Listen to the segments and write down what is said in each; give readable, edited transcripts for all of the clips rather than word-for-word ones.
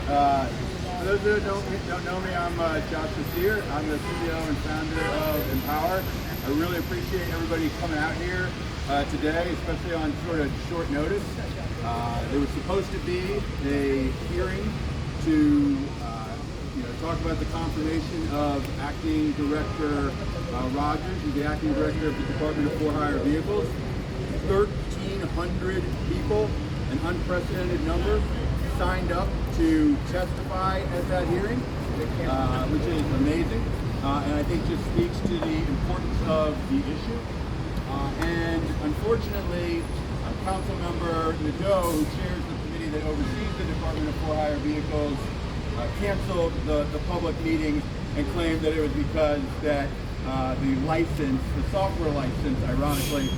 For those who don't know me, I'm Joshua Sear. I'm the CEO and founder of Empower. I really appreciate everybody coming out here today, especially on sort of short notice. There was supposed to be a hearing to talk about the confirmation of Acting Director Rogers, who's the Acting Director of the Department of For-Hire Vehicles. 1,300 people, an unprecedented number, signed up to testify at that hearing, which is amazing, and I think just speaks to the importance of the issue. And unfortunately, Councilmember Nadeau, who chairs the committee that oversees the Department of For-Hire Vehicles, canceled the public meeting and claimed that it was because that the license, the software license, ironically,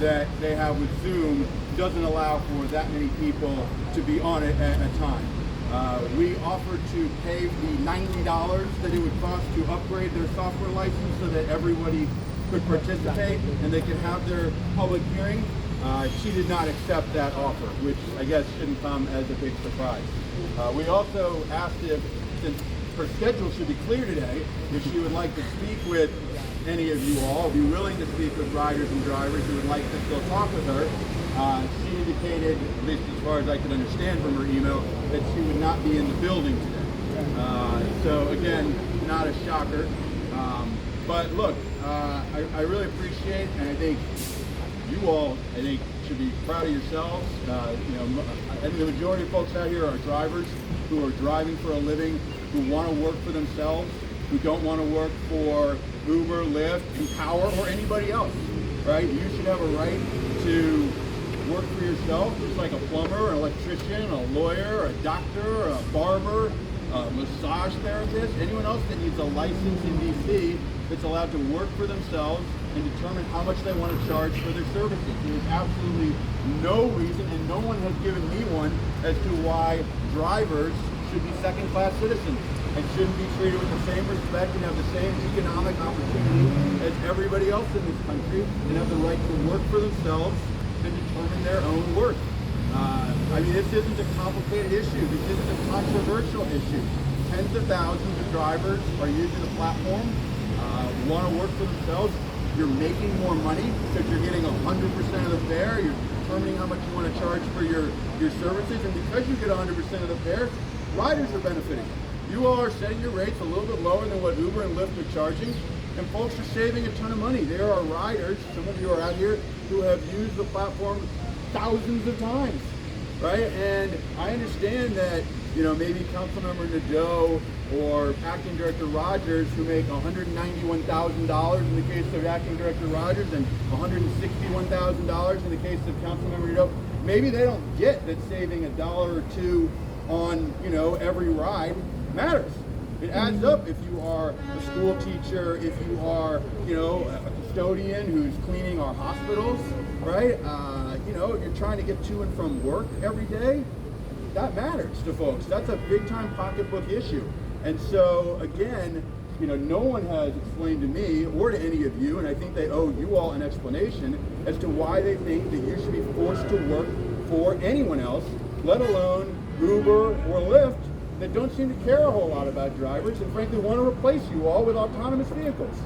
that they have with Zoom doesn't allow for that many people to be on it at a time. We offered to pay the $90 that it would cost to upgrade their software license so that everybody could participate and they could have their public hearing. She did not accept that offer, which I guess shouldn't come as a big surprise. We also asked if, since her schedule should be clear today, if she would like to speak with any of you all, be willing to speak with riders and drivers who would like to still talk with her. She indicated, at least as far as I could understand from her email, that she would not be in the building today. So again, not a shocker. But look, I really appreciate, and I think you all, should be proud of yourselves. I think the majority of folks out here are drivers who are driving for a living, who want to work for themselves, who don't want to work for Uber, Lyft, Empower, or anybody else, right? You should have a right to work for yourself, just like a plumber, an electrician, a lawyer, a doctor, a barber, a massage therapist, anyone else that needs a license in DC that's allowed to work for themselves and determine how much they want to charge for their services. There's absolutely no reason, and no one has given me one, as to why drivers should be second-class citizens and shouldn't be treated with the same respect and have the same economic opportunity as everybody else in this country, and have the right to work for themselves and determine their own worth. This isn't a complicated issue. This isn't a controversial issue. Tens of thousands of drivers are using the platform, want to work for themselves. You're making more money because you're getting 100% of the fare. You're determining how much you want to charge for your services, and because you get 100% of the fare, riders are benefiting. You all are setting your rates a little bit lower than what Uber and Lyft are charging, and folks are saving a ton of money. There are riders, some of you are out here, who have used the platform thousands of times, right? And I understand that, maybe Councilmember Nadeau or Acting Director Rogers, who make $191,000 in the case of Acting Director Rogers and $161,000 in the case of Councilmember Nadeau, maybe they don't get that saving $1 or $2 on, every ride matters. It adds up if you are a school teacher, if you are, a custodian who's cleaning our hospitals, right? If you're trying to get to and from work every day, that matters to folks. That's a big time pocketbook issue. And so again, no one has explained to me or to any of you, and I think they owe you all an explanation as to why they think that you should be forced to work for anyone else, let alone Uber or Lyft, that don't seem to care a whole lot about drivers and frankly want to replace you all with autonomous vehicles.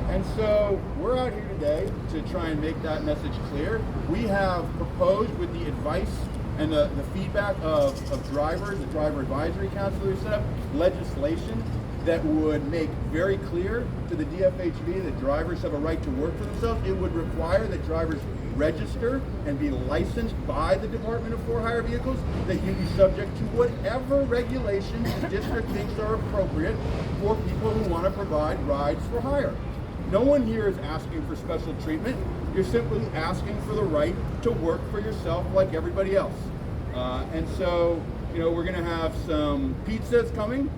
And so we're out here today to try and make that message clear. We have proposed, with the advice and the feedback of drivers, the Driver Advisory Council we set up, legislation that would make very clear to the DFHV that drivers have a right to work for themselves. It would require that drivers register and be licensed by the Department of For-Hire Vehicles, that you be subject to whatever regulations the district thinks are appropriate for people who want to provide rides for hire. No one here is asking for special treatment. You're simply asking for the right to work for yourself like everybody else. And so, we're going to have some pizzas coming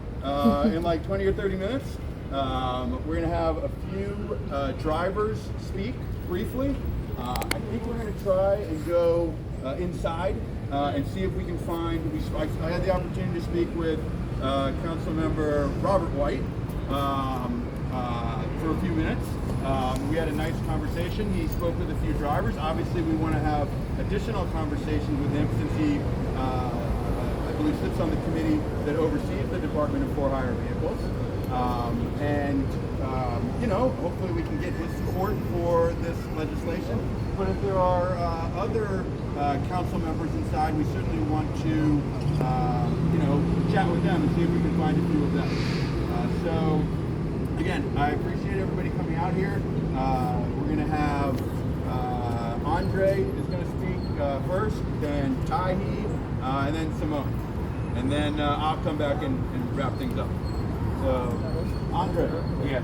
in like 20 or 30 minutes. We're going to have a few drivers speak briefly. I think we're going to try and go inside and see if we can find. I had the opportunity to speak with Councilmember Robert White for a few minutes. We had a nice conversation. He spoke with a few drivers. Obviously, we want to have additional conversations with him since he who sits on the committee that oversees the Department of For-Hire Vehicles. You know, hopefully we can get his support for this legislation. But if there are other council members inside, we certainly want to, you know, chat with them and see if we can find a few of them. So, again, I appreciate everybody coming out here. We're going to have Andre is going to speak first, then Tihee, and then Simone. And then I'll come back and wrap things up. So, Andre. Yeah.